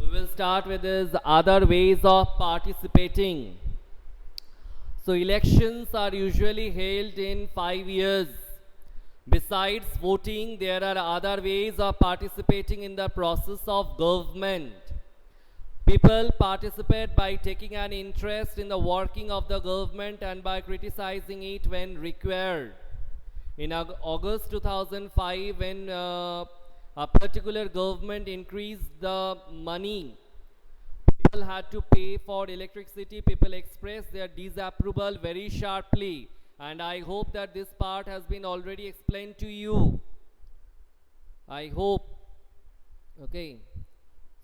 We will start with this other ways of participating. So elections are usually held in 5 years. Besides voting, there are other ways of participating in the process of government. People participate by taking an interest in the working of the government and by criticizing it when required. In August 2005, when a particular government increased the money people had to pay for electricity, people expressed their disapproval very sharply. And I hope that this part has been already explained to you. I hope. Okay.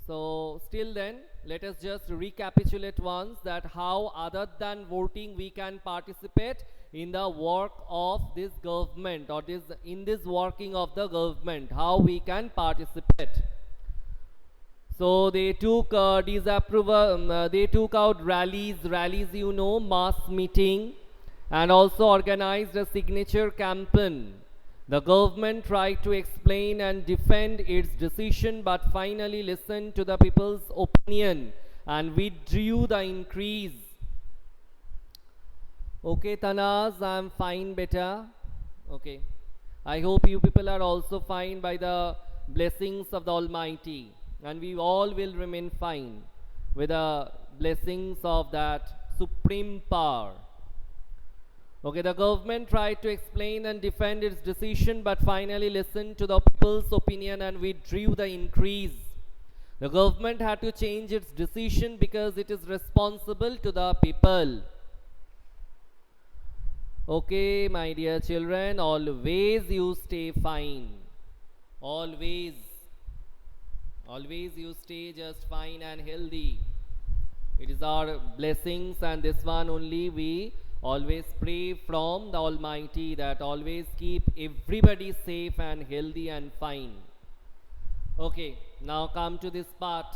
So still then, let us just recapitulate once that how other than voting we can participate in the work of this government, or in this working of the government, how we can participate. So they took disapproval, they took out rallies, you know, mass meeting, and also organized a signature campaign. The government tried to explain and defend its decision, but finally listened to the people's opinion and withdrew the increase. Okay, Tanaz, I'm fine, beta. Okay. I hope you people are also fine by the blessings of the Almighty. And we all will remain fine with the blessings of that supreme power. Okay, the government tried to explain and defend its decision, but finally listened to the people's opinion and withdrew the increase. The government had to change its decision because it is responsible to the people. Okay, my dear children, always you stay fine. Always. Always you stay just fine and healthy. It is our blessings, and this one only we always pray from the Almighty, that always keep everybody safe and healthy and fine. Okay, now come to this part.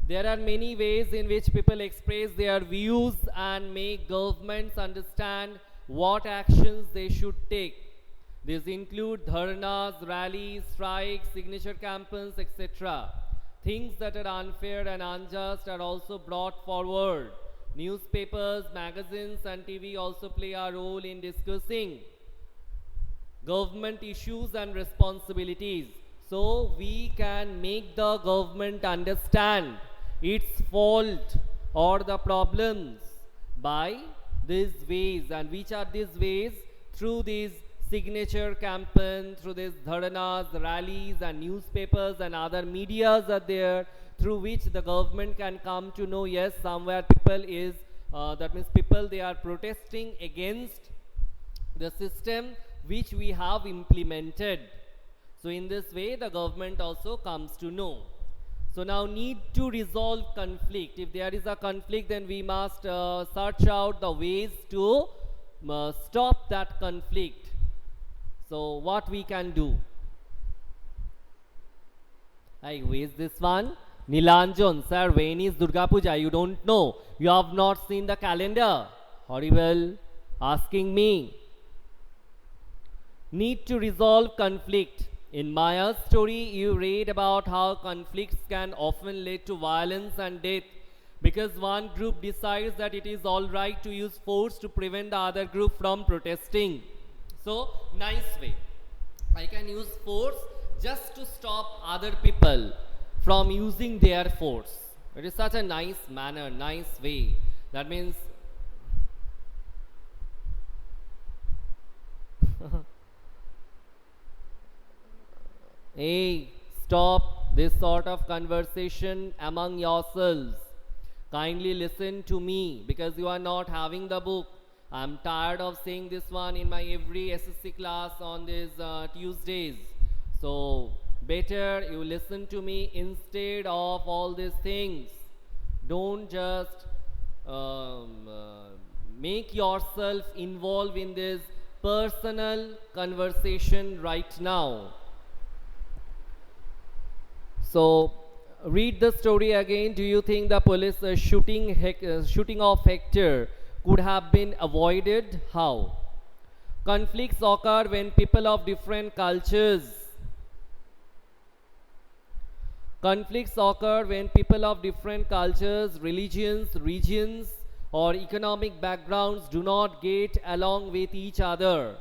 There are many ways in which people express their views and make governments understand what actions they should take. These include dharnas, rallies, strikes, signature campaigns, etc. Things that are unfair and unjust are also brought forward. Newspapers, magazines, and TV also play a role in discussing government issues and responsibilities. So we can make the government understand its fault or the problems by these ways. And which are these ways? Through these signature campaign, through these dharnas, rallies, and newspapers and other medias are there, through which the government can come to know, yes, somewhere people is, that means people, they are protesting against the system which we have implemented. So in this way, the government also comes to know. So now, need to resolve conflict. If there is a conflict, then we must search out the ways to stop that conflict. So what we can do? Who is this one? Nilanjan, sir, when is Durga Puja? You don't know. You have not seen the calendar. Horrible. Asking me. Need to resolve conflict. In Maya's story, you read about how conflicts can often lead to violence and death, because one group decides that it is all right to use force to prevent the other group from protesting. So, nice way. I can use force just to stop other people from using their force. It is such a nice manner, nice way. That means hey, stop this sort of conversation among yourselves. Kindly listen to me, because you are not having the book. I'm tired of saying this one in my every SSC class on these Tuesdays. So better you listen to me instead of all these things. Don't just make yourself involved in this personal conversation right now. So read the story again. Do you think the police shooting of Hector could have been avoided? How? Conflicts occur when people of different cultures Conflicts occur when people of different cultures, religions, regions, or economic backgrounds do not get along with each other,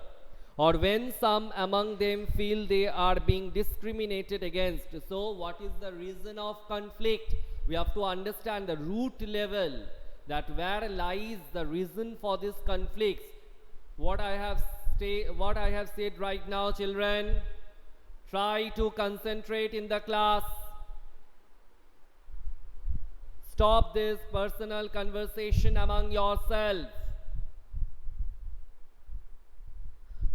or when some among them feel they are being discriminated against. So, what is the reason of conflict? We have to understand the root level, that where lies the reason for this conflicts. What I have said right now, children, try to concentrate in the class. Stop this personal conversation among yourselves.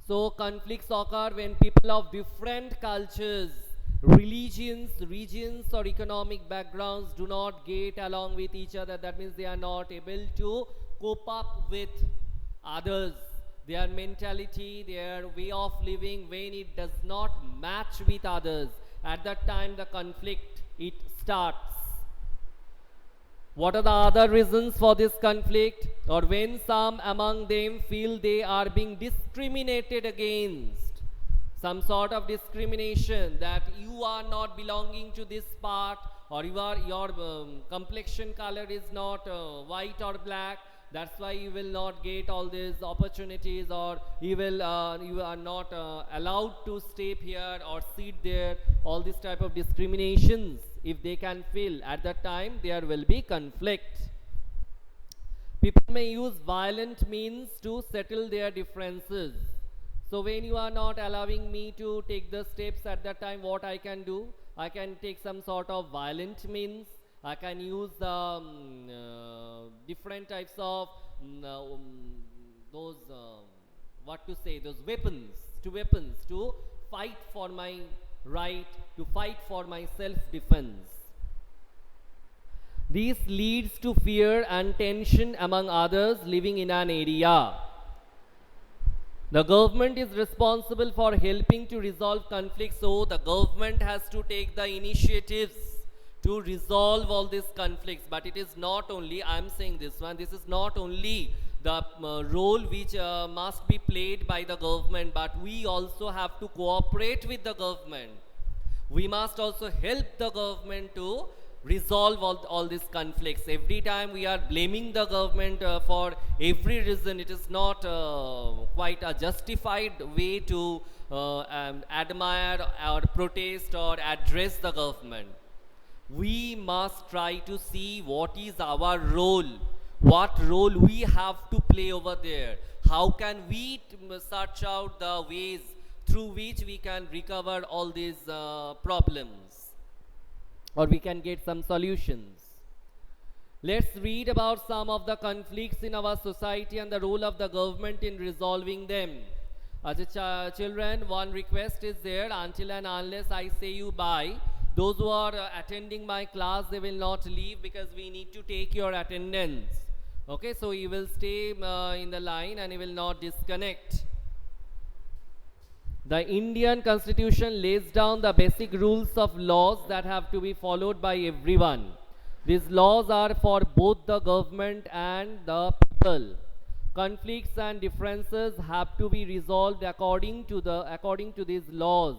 So conflicts occur when people of different cultures, religions, regions, or economic backgrounds do not get along with each other. That means they are not able to cope up with others. Their mentality, their way of living, when it does not match with others, at that time the conflict, it starts. What are the other reasons for this conflict? Or when some among them feel they are being discriminated against, some sort of discrimination, that you are not belonging to this part, or your complexion color is not white or black, that's why you will not get all these opportunities, or you are not allowed to stay here or sit there. All these type of discriminations, if they can feel, at that time there will be conflict. People may use violent means to settle their differences. So when you are not allowing me to take the steps, at that time what I can do? I can take some sort of violent means. I can use the different types of those those weapons to fight for my right, to fight for my self-defense. This leads to fear and tension among others living in an area. The government is responsible for helping to resolve conflicts, so the government has to take the initiatives to resolve all these conflicts. But it is not only, I am saying this one, this is not only the role which must be played by the government, but we also have to cooperate with the government. We must also help the government to resolve all these conflicts. Every time we are blaming the government for every reason, it is not quite a justified way to admire or protest or address the government. We must try to see what is our role, what role we have to play over there. How can we search out the ways through which we can recover all these problems, or we can get some solutions. Let's read about some of the conflicts in our society and the role of the government in resolving them. As children, one request is there: until and unless I say you bye, those who are attending my class, they will not leave, because we need to take your attendance. Okay, so you will stay in the line and you will not disconnect. The Indian Constitution lays down the basic rules of laws that have to be followed by everyone. These laws are for both the government and the people. Conflicts and differences have to be resolved according to these laws.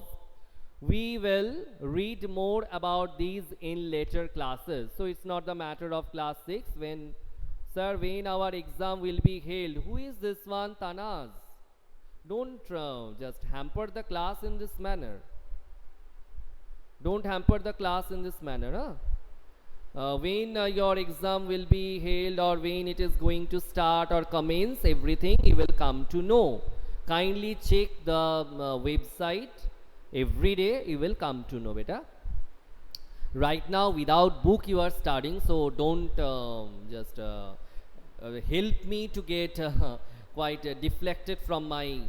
We will read more about these in later classes. So it's not the matter of class 6. When our exam will be held? Who is this one? Tanaz. Don't just hamper the class in this manner. Don't hamper the class in this manner. When your exam will be held, or when it is going to start or commence, everything you will come to know. Kindly check the website. Every day you will come to know, beta. Right now without book you are studying, so don't just help me to get quite deflected from my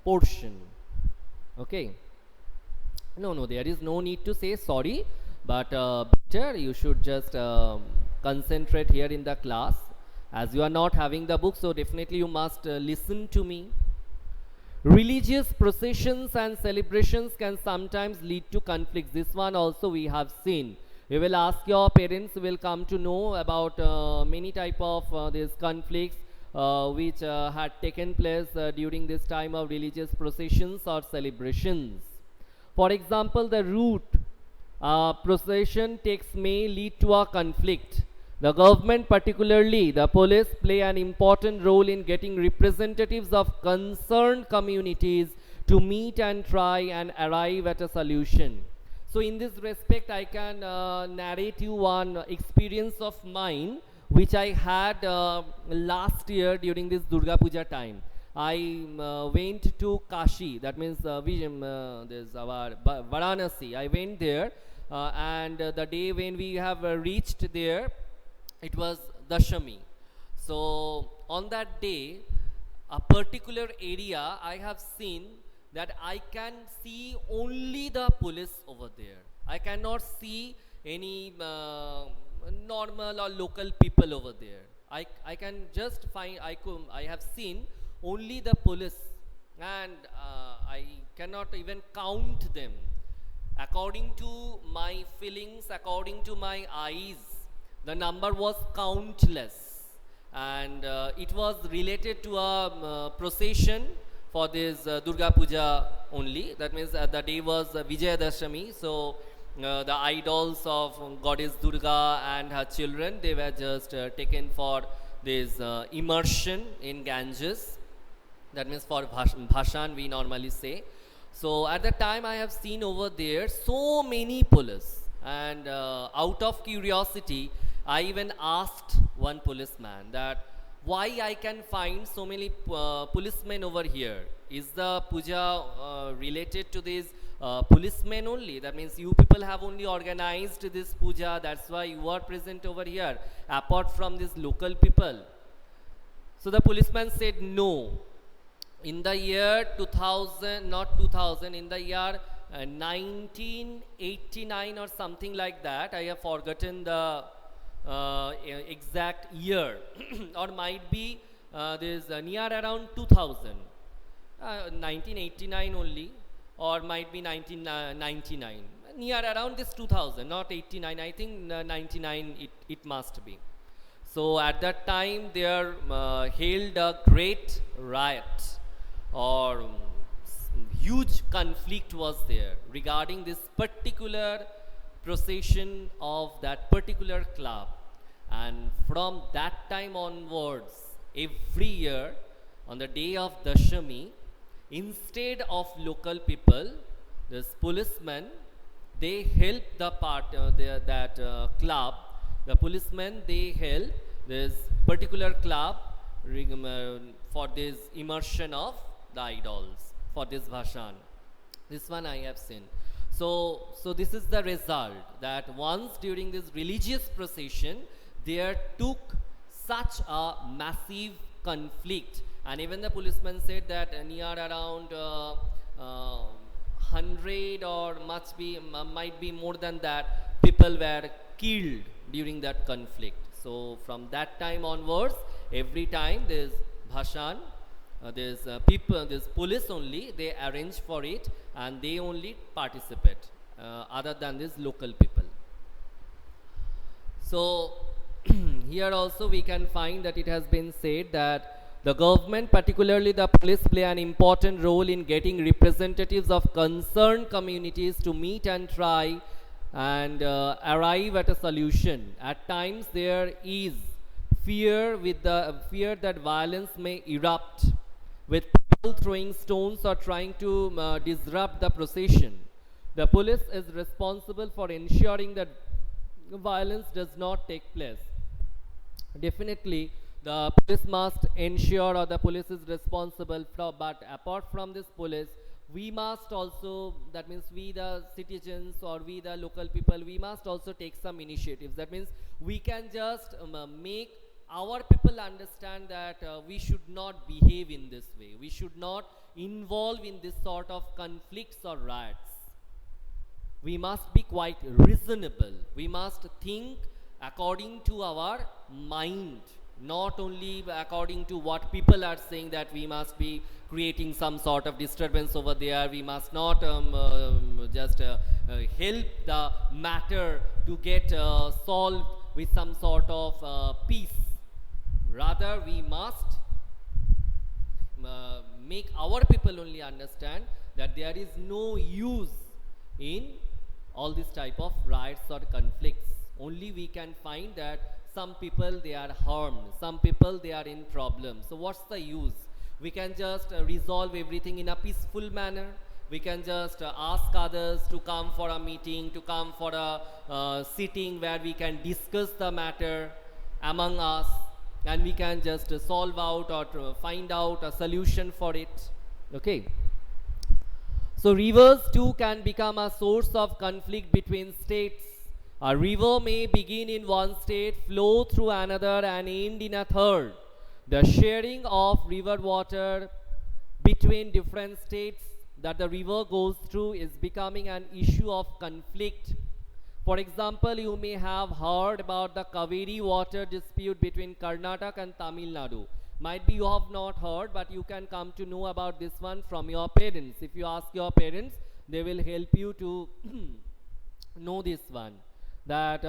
portion. Okay, no, there is no need to say sorry, but better you should just concentrate here in the class, as you are not having the book, so definitely you must listen to me. Religious processions and celebrations can sometimes lead to conflicts. This one also we have seen. You will ask your parents, will come to know about many type of these conflicts which had taken place during this time of religious processions or celebrations. For example, the route a procession may lead to a conflict. The government, particularly the police, play an important role in getting representatives of concerned communities to meet and try and arrive at a solution. So in this respect, I can narrate you one experience of mine which I had last year during this Durga Puja time. I went to Kashi, that means there's our Varanasi. I went there, and the day when we have reached there, it was Dashami. So on that day, a particular area I have seen that I can see only the police over there. I cannot see any normal or local people over there. I can just find, I have seen only the police, and I cannot even count them. According to my feelings, according to my eyes, the number was countless, and it was related to a procession for this Durga Puja only. That means the day was Vijayadashami. So the idols of goddess Durga and her children, they were just taken for this immersion in Ganges. That means for Bhashan we normally say. So at the time I have seen over there so many police, and out of curiosity I even asked one policeman that why I can find so many policemen over here. Is the puja related to these policemen only? That means you people have only organized this puja, that's why you are present over here, apart from these local people. So the policeman said no. In the year 2000, not 2000, in the year 1989 or something like that, I have forgotten the exact year, or might be this near around 2000, 1989 only, or might be 1999, near around this 2000, not 89, I think 99 it must be. So at that time there held a great riot, or huge conflict was there regarding this particular procession of that particular club. And from that time onwards, every year on the day of Dashami, instead of local people, this policemen, they help the club. The policemen, they help this particular club for this immersion of the idols, for this Bhashan. This one I have seen. So this is the result, that once during this religious procession there took such a massive conflict, and even the policeman said that near around 100 or might be more than that, people were killed during that conflict. So from that time onwards, every time there's Bhashan, there's people, there's police only, they arrange for it and they only participate, other than these local people. So here also we can find that it has been said that the government, particularly the police, play an important role in getting representatives of concerned communities to meet and try and arrive at a solution. At times there is fear that violence may erupt, with people throwing stones or trying to disrupt the procession. The police is responsible for ensuring that violence does not take place. Definitely, the police must ensure, or the police is responsible for, but apart from this police, we must also, that means we the citizens or we the local people, we must also take some initiatives. That means we can just make our people understand that we should not behave in this way. We should not involve in this sort of conflicts or riots. We must be quite reasonable. We must think according to our mind, not only according to what people are saying, that we must be creating some sort of disturbance over there. We must not just help the matter to get solved with some sort of peace. Rather, we must make our people only understand that there is no use in all this type of riots or conflicts. Only we can find that some people they are harmed, some people they are in problem. So what's the use? We can just resolve everything in a peaceful manner. We can just ask others to come for a meeting, to come for a sitting where we can discuss the matter among us, and we can just solve out or find out a solution for it. Okay. So rivers too can become a source of conflict between states. A river may begin in one state, flow through another, and end in a third. The sharing of river water between different states that the river goes through is becoming an issue of conflict. For example, you may have heard about the Kaveri water dispute between Karnataka and Tamil Nadu. Might be you have not heard, but you can come to know about this one from your parents. If you ask your parents, they will help you to know this one. That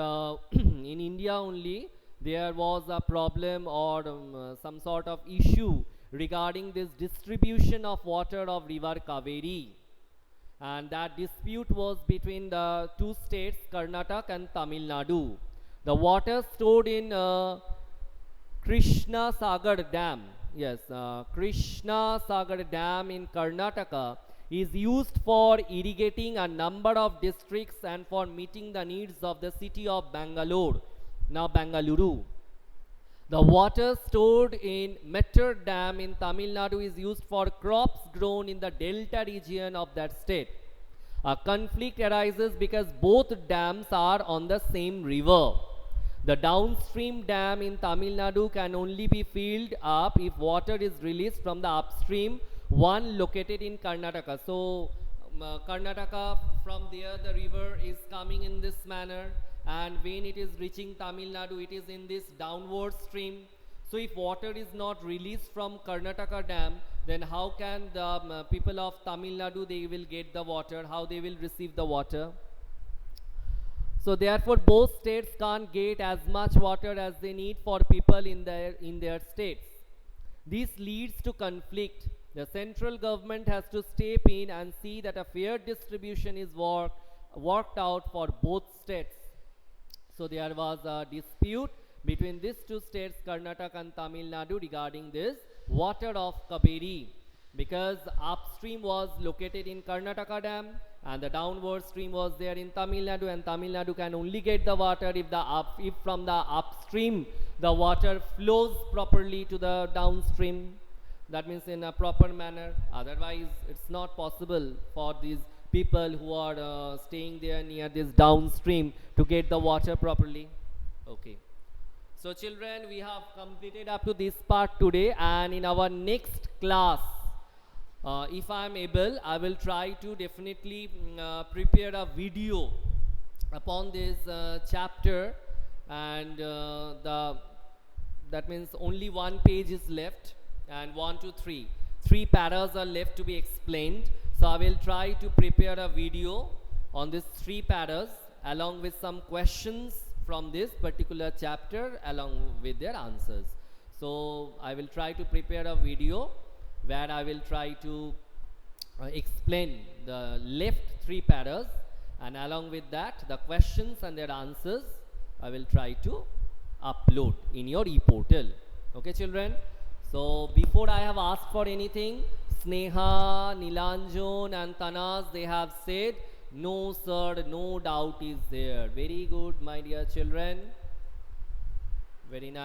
in India only there was a problem or some sort of issue regarding this distribution of water of river Kaveri, and that dispute was between the two states, Karnataka and Tamil Nadu. The water stored in Krishna Sagar Dam, yes, Krishna Sagar Dam in Karnataka is used for irrigating a number of districts and for meeting the needs of the city of Bangalore, now Bangalore. The water stored in Mettur Dam in Tamil Nadu is used for crops grown in the delta region of that state. A conflict arises because both dams are on the same river. The downstream dam in Tamil Nadu can only be filled up if water is released from the upstream one located in Karnataka. So Karnataka, from there the river is coming in this manner, and when it is reaching Tamil Nadu, it is in this downward stream. So if water is not released from Karnataka dam, then how can the people of Tamil Nadu, they will get the water, how they will receive the water? So therefore both states can't get as much water as they need for people in their states. This leads to conflict. The central government has to step in and see that a fair distribution is worked out for both states. So there was a dispute between these two states, Karnataka and Tamil Nadu, regarding this water of Kaveri, because upstream was located in Karnataka dam and the downward stream was there in Tamil Nadu, and Tamil Nadu can only get the water if from the upstream the water flows properly to the downstream. That means in a proper manner. Otherwise, it's not possible for these people who are staying there near this downstream to get the water properly. Okay. So children, we have completed up to this part today, and in our next class, if I am able, I will try to definitely prepare a video upon this chapter, and that means only one page is left, and 1 to 3 paras are left to be explained. So I will try to prepare a video on these 3 paras along with some questions from this particular chapter along with their answers. So I will try to prepare a video where I will try to explain the left 3 paras, and along with that the questions and their answers I will try to upload in your e-portal. Okay children? So before I have asked for anything, Sneha, Nilanjan and Tanas, they have said, no sir, no doubt is there. Very good, my dear children. Very nice.